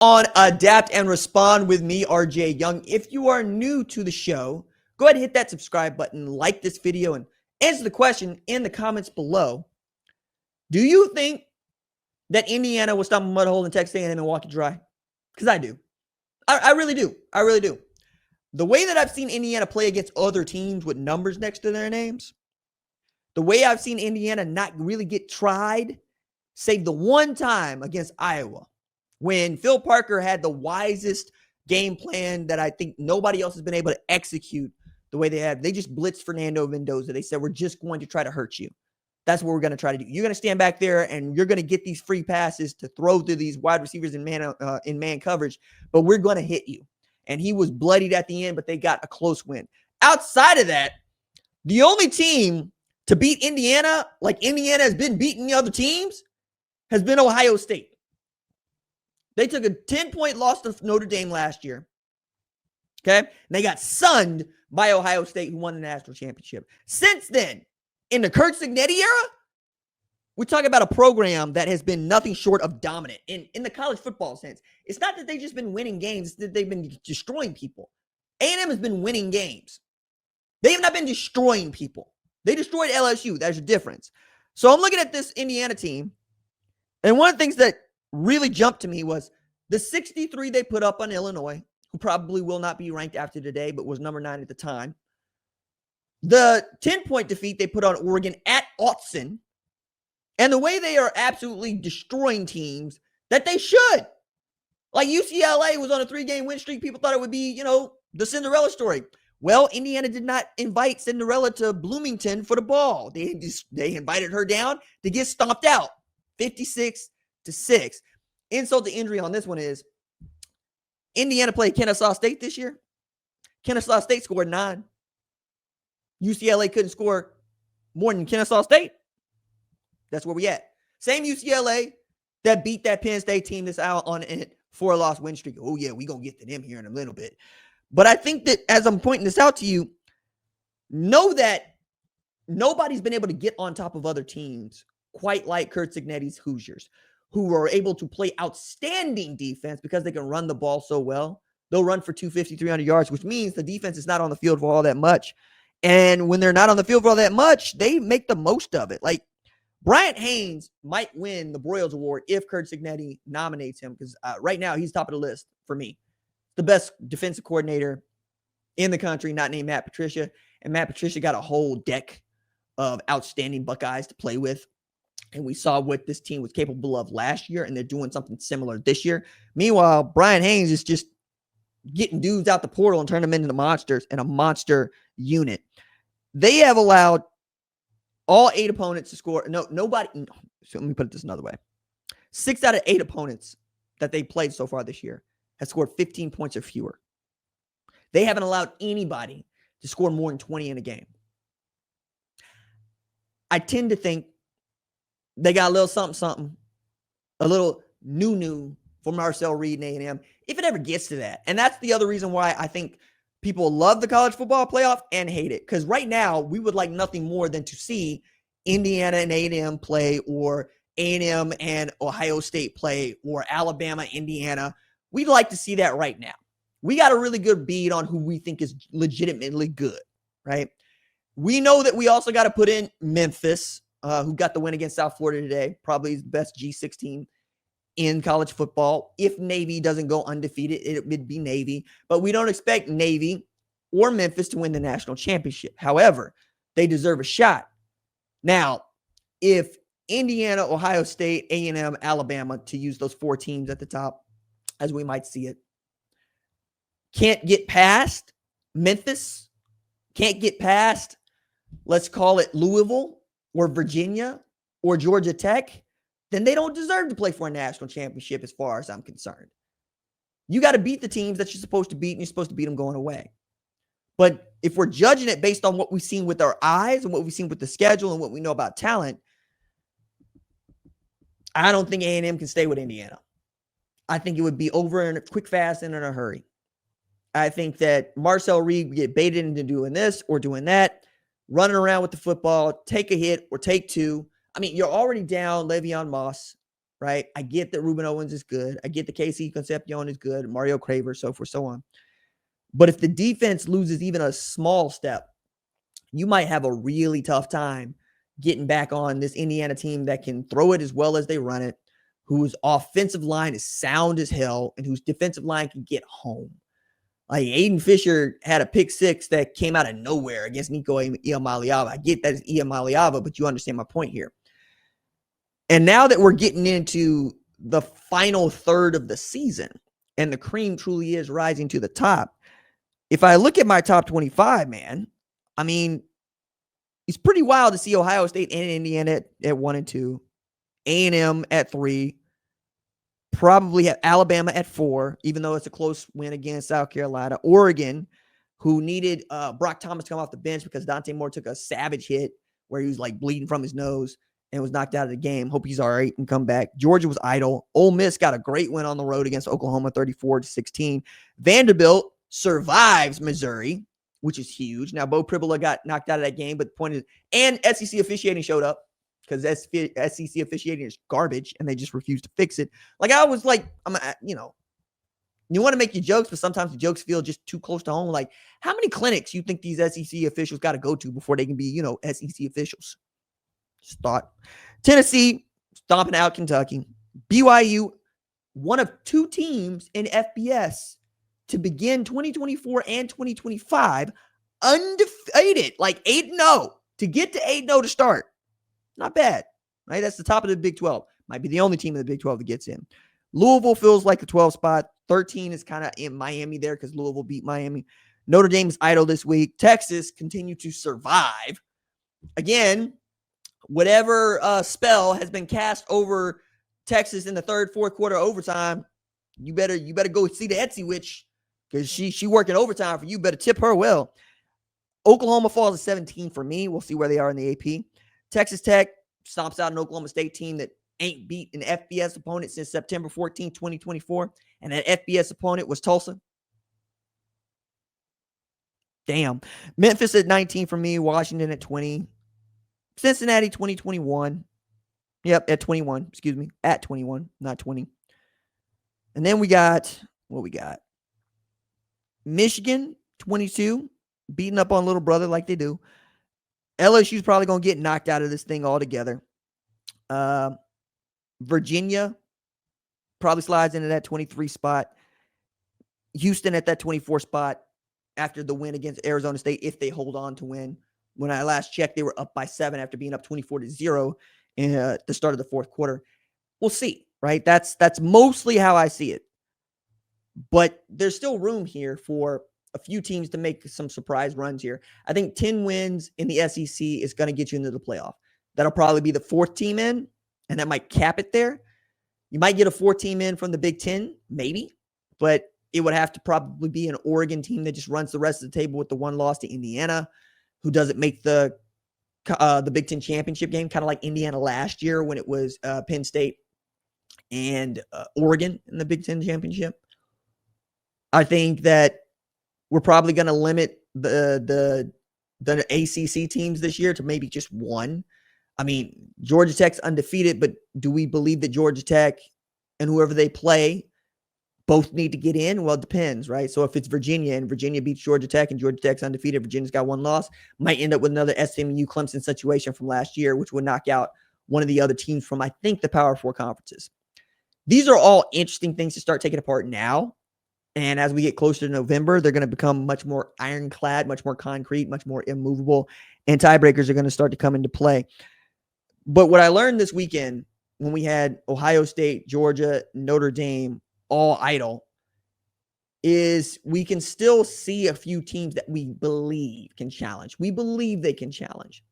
on Adapt and Respond with me, RJ Young. If you are new to the show, go ahead and hit that subscribe button, like this video, and answer the question in the comments below. Do you think that Indiana will stop a mud hole in Texas A&M and walk it dry? Because I do. I really do. I really do. The way that I've seen Indiana play against other teams with numbers next to their names, the way I've seen Indiana not really get tried, save the one time against Iowa, when Phil Parker had the wisest game plan that I think nobody else has been able to execute the way they have. They just blitzed Fernando Mendoza. They said, we're just going to try to hurt you. That's what we're going to try to do. You're going to stand back there and you're going to get these free passes to throw to these wide receivers in man coverage, but we're going to hit you. And he was bloodied at the end, but they got a close win. Outside of that, the only team to beat Indiana, like Indiana has been beating the other teams, has been Ohio State. They took a 10-point loss to Notre Dame last year. Okay? And they got sunned by Ohio State, who won the national championship. Since then, in the Curt Cignetti era, we're talking about a program that has been nothing short of dominant in the college football sense. It's not that they've just been winning games, it's that they've been destroying people. A&M has been winning games. They have not been destroying people. They destroyed LSU. There's a difference. So I'm looking at this Indiana team, and one of the things that really jumped to me was the 63 they put up on Illinois, who probably will not be ranked after today, but was number 9 at the time. The 10-point defeat they put on Oregon at Autzen, and the way they are absolutely destroying teams that they should. Like UCLA was on a 3-game win streak. People thought it would be, the Cinderella story. Well, Indiana did not invite Cinderella to Bloomington for the ball. They invited her down to get stomped out, 56-6. Insult to injury on this one is Indiana played Kennesaw State this year. Kennesaw State scored 9. UCLA couldn't score more than Kennesaw State. That's where we at. Same UCLA that beat that Penn State team that's out on a 4-loss win streak. Oh, yeah, we're going to get to them here in a little bit. But I think that as I'm pointing this out to you, know that nobody's been able to get on top of other teams quite like Curt Cignetti's Hoosiers, who are able to play outstanding defense because they can run the ball so well. They'll run for 250, 300 yards, which means the defense is not on the field for all that much. And when they're not on the field for all that much, they make the most of it. Like Bryant Haynes might win the Broyles Award if Curt Cignetti nominates him, because right now he's top of the list for me. The best defensive coordinator in the country, not named Matt Patricia. And Matt Patricia got a whole deck of outstanding Buckeyes to play with. And we saw what this team was capable of last year, and they're doing something similar this year. Meanwhile, Brian Haynes is just getting dudes out the portal and turning them into the monsters and a monster unit. They have allowed all 8 opponents to score. Nobody. So let me put it this another way. 6 out of 8 opponents that they played so far this year has scored 15 points or fewer. They haven't allowed anybody to score more than 20 in a game. I tend to think they got a little something, a little new for Marcel Reed and A&M, if it ever gets to that. And that's the other reason why I think people love the college football playoff and hate it. Because right now, we would like nothing more than to see Indiana and A&M play, or A&M and Ohio State play, or Alabama, Indiana. We'd like to see that right now. We got a really good bead on who we think is legitimately good, right? We know that we also got to put in Memphis, who got the win against South Florida today, probably the best G6 team in college football. If Navy doesn't go undefeated, it would be Navy. But we don't expect Navy or Memphis to win the national championship. However, they deserve a shot. Now, if Indiana, Ohio State, A&M, Alabama, to use those 4 teams at the top, as we might see it, can't get past Memphis, can't get past, let's call it Louisville or Virginia or Georgia Tech, then they don't deserve to play for a national championship as far as I'm concerned. You got to beat the teams that you're supposed to beat, and you're supposed to beat them going away. But if we're judging it based on what we've seen with our eyes and what we've seen with the schedule and what we know about talent, I don't think A&M can stay with Indiana. I think it would be over in a quick, fast, and in a hurry. I think that Marcel Reed would get baited into doing this or doing that, running around with the football, take a hit or take 2. I mean, you're already down Le'Veon Moss. right? I get that Ruben Owens is good. I get that Casey Concepcion is good, Mario Craver, so forth, so on. But if the defense loses even a small step, you might have a really tough time getting back on this Indiana team that can throw it as well as they run it, whose offensive line is sound as hell, and whose defensive line can get home. Like Aiden Fisher had a pick six that came out of nowhere against Nico Iamaleava. I get that it's Iamaleava, but you understand my point here. And now that we're getting into the final third of the season and the cream truly is rising to the top, if I look at my top 25, man, I mean, it's pretty wild to see Ohio State and Indiana at 1 and 2, A&M at 3, probably have Alabama at 4, even though it's a close win against South Carolina. Oregon, who needed Brock Thomas to come off the bench because Dante Moore took a savage hit where he was like bleeding from his nose and was knocked out of the game. Hope he's all right and come back. Georgia was idle. Ole Miss got a great win on the road against Oklahoma, 34-16. Vanderbilt survives Missouri, which is huge. Now, Bo Pribula got knocked out of that game, but the point is, and SEC officiating showed up because SEC officiating is garbage, and they just refused to fix it. Like, I was like, you want to make your jokes, but sometimes the jokes feel just too close to home. Like, how many clinics you think these SEC officials got to go to before they can be, SEC officials? Just thought. Tennessee stomping out Kentucky. BYU, one of 2 teams in FBS to begin 2024 and 2025 undefeated, like 8-0, to get to 8-0 to start. Not bad, right? That's the top of the Big 12. Might be the only team in the Big 12 that gets in. Louisville feels like the 12 spot. 13 is kind of in Miami there because Louisville beat Miami. Notre Dame is idle this week. Texas continue to survive. Again, whatever spell has been cast over Texas in the third, fourth quarter overtime, you better go see the Etsy witch because she working overtime for you. Better tip her well. Oklahoma falls at 17 for me. We'll see where they are in the AP. Texas Tech stomps out an Oklahoma State team that ain't beat an FBS opponent since September 14, 2024. And that FBS opponent was Tulsa. Damn. Memphis at 19 for me. Washington at 20. Cincinnati 2021. Yep, at 21. Excuse me. At 21, not 20. And then we got, what we got? Michigan 22. Beating up on little brother like they do. LSU's probably going to get knocked out of this thing altogether. Virginia probably slides into that 23 spot. Houston at that 24 spot after the win against Arizona State, if they hold on to win. When I last checked, they were up by 7 after being up 24-0 in the start of the fourth quarter. We'll see, right? That's mostly how I see it. But there's still room here for a few teams to make some surprise runs here. I think 10 wins in the SEC is going to get you into the playoff. That'll probably be the 4th team in, and that might cap it there. You might get a 4th team in from the Big Ten, maybe, but it would have to probably be an Oregon team that just runs the rest of the table with the 1 loss to Indiana, who doesn't make the Big Ten championship game, kind of like Indiana last year when it was Penn State and Oregon in the Big Ten championship. I think that we're probably going to limit the ACC teams this year to maybe just 1. I mean, Georgia Tech's undefeated, but do we believe that Georgia Tech and whoever they play both need to get in? Well, it depends, right? So if it's Virginia and Virginia beats Georgia Tech and Georgia Tech's undefeated, Virginia's got 1 loss, might end up with another SMU Clemson situation from last year, which would knock out one of the other teams from, I think, the Power 4 conferences. These are all interesting things to start taking apart now. And as we get closer to November, they're going to become much more ironclad, much more concrete, much more immovable, and tiebreakers are going to start to come into play. But what I learned this weekend when we had Ohio State, Georgia, Notre Dame all idle is we can still see a few teams that we believe can challenge. We believe they can challenge.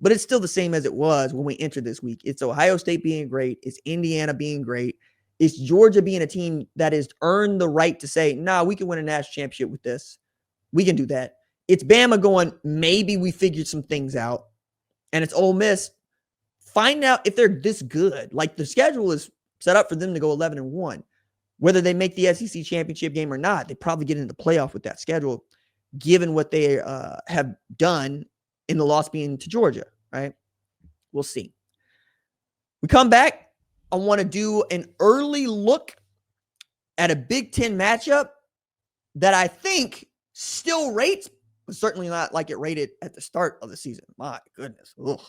But it's still the same as it was when we entered this week. It's Ohio State being great. It's Indiana being great. It's Georgia being a team that has earned the right to say, nah, we can win a national championship with this. We can do that. It's Bama going, maybe we figured some things out. And it's Ole Miss. Find out if they're this good. Like, the schedule is set up for them to go 11-1. Whether they make the SEC championship game or not, they probably get into the playoff with that schedule, given what they have done in the loss being to Georgia, right? We'll see. We come back. I want to do an early look at a Big Ten matchup that I think still rates, but certainly not like it rated at the start of the season. My goodness. Ugh.